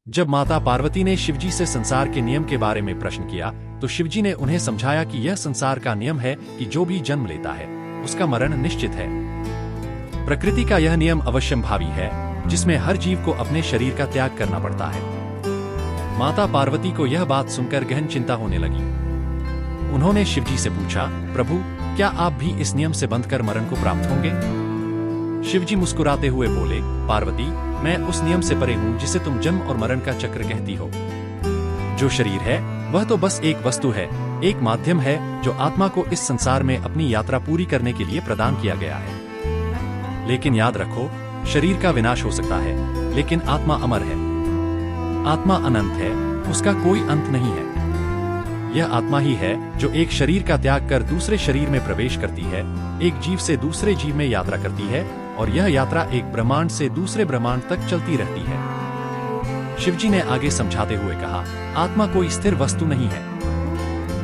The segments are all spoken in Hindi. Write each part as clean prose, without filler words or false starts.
जब माता पार्वती ने शिवजी से संसार के नियम के बारे में प्रश्न किया तो शिवजी ने उन्हें समझाया कि यह संसार का नियम है कि जो भी जन्म लेता है उसका मरण निश्चित है। प्रकृति का यह नियम अवश्यंभावी है जिसमें हर जीव को अपने शरीर का त्याग करना पड़ता है। माता पार्वती को यह बात सुनकर गहन चिंता होने लगी। उन्होंने शिवजी से पूछा, प्रभु, क्या आप भी इस नियम से बंधकर मरण को प्राप्त होंगे? शिवजी मुस्कुराते हुए बोले, पार्वती, मैं उस नियम से परे हूँ जिसे तुम जन्म और मरण का चक्र कहती हो। जो शरीर है वह तो बस एक वस्तु है, एक माध्यम है जो आत्मा को इस संसार में अपनी यात्रा पूरी करने के लिए प्रदान किया गया है। लेकिन याद रखो, शरीर का विनाश हो सकता है लेकिन आत्मा अमर है। आत्मा अनंत है, उसका कोई अंत नहीं है। यह आत्मा ही है जो एक शरीर का त्याग कर दूसरे शरीर में प्रवेश करती है, एक जीव से दूसरे जीव में यात्रा करती है और यह यात्रा एक ब्रह्मांड से दूसरे ब्रह्मांड तक चलती रहती है। शिवजी ने आगे समझाते हुए कहा, आत्मा कोई स्थिर वस्तु नहीं है,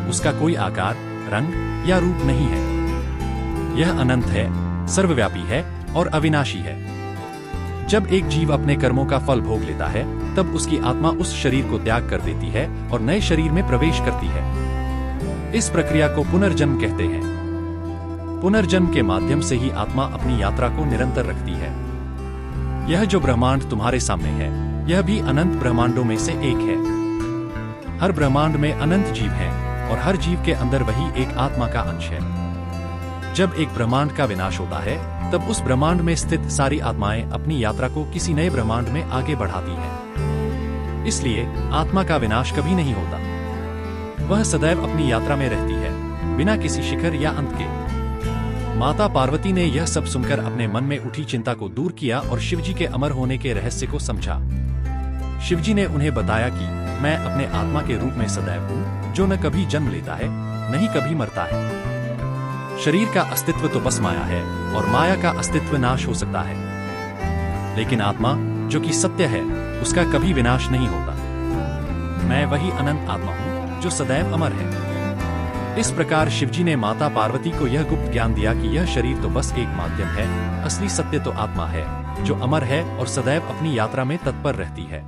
उसका कोई आकार, रंग या रूप नहीं है। यह अनंत है, सर्वव्यापी है और अविनाशी है। जब एक जीव अपने कर्मों का फल भोग लेता है तब उसकी आत्मा उस शरीर को त्याग कर देती है और नए शरीर में प्रवेश करती है। इस प्रक्रिया को पुनर्जन्म कहते हैं। पुनर्जन्म के माध्यम से ही आत्मा अपनी यात्रा को निरंतर रखती है। यह जो ब्रह्मांड तुम्हारे सामने है यह भी अनंत ब्रह्मांडों में से एक है। हर ब्रह्मांड में अनंत जीव हैं और हर जीव के अंदर वही एक आत्मा का अंश है। जब एक ब्रह्मांड का विनाश होता है तब उस ब्रह्मांड में स्थित सारी आत्माएं अपनी यात्रा को किसी नए ब्रह्मांड में आगे बढ़ाती हैं। इसलिए आत्मा का विनाश कभी नहीं होता, वह सदैव अपनी यात्रा में रहती है, बिना किसी शिखर या अंत के। माता पार्वती ने यह सब सुनकर अपने मन में उठी चिंता को दूर किया और शिवजी के अमर होने के रहस्य को समझा। शिवजी ने उन्हें बताया कि मैं अपने आत्मा के रूप में सदैव हूँ, जो न कभी जन्म लेता है न ही कभी मरता है। शरीर का अस्तित्व तो बस माया है और माया का अस्तित्व नाश हो सकता है, लेकिन आत्मा जो कि सत्य है उसका कभी विनाश नहीं होता। मैं वही अनंत आत्मा हूँ जो सदैव अमर है। इस प्रकार शिवजी ने माता पार्वती को यह गुप्त ज्ञान दिया कि यह शरीर तो बस एक माध्यम है, असली सत्य तो आत्मा है जो अमर है और सदैव अपनी यात्रा में तत्पर रहती है।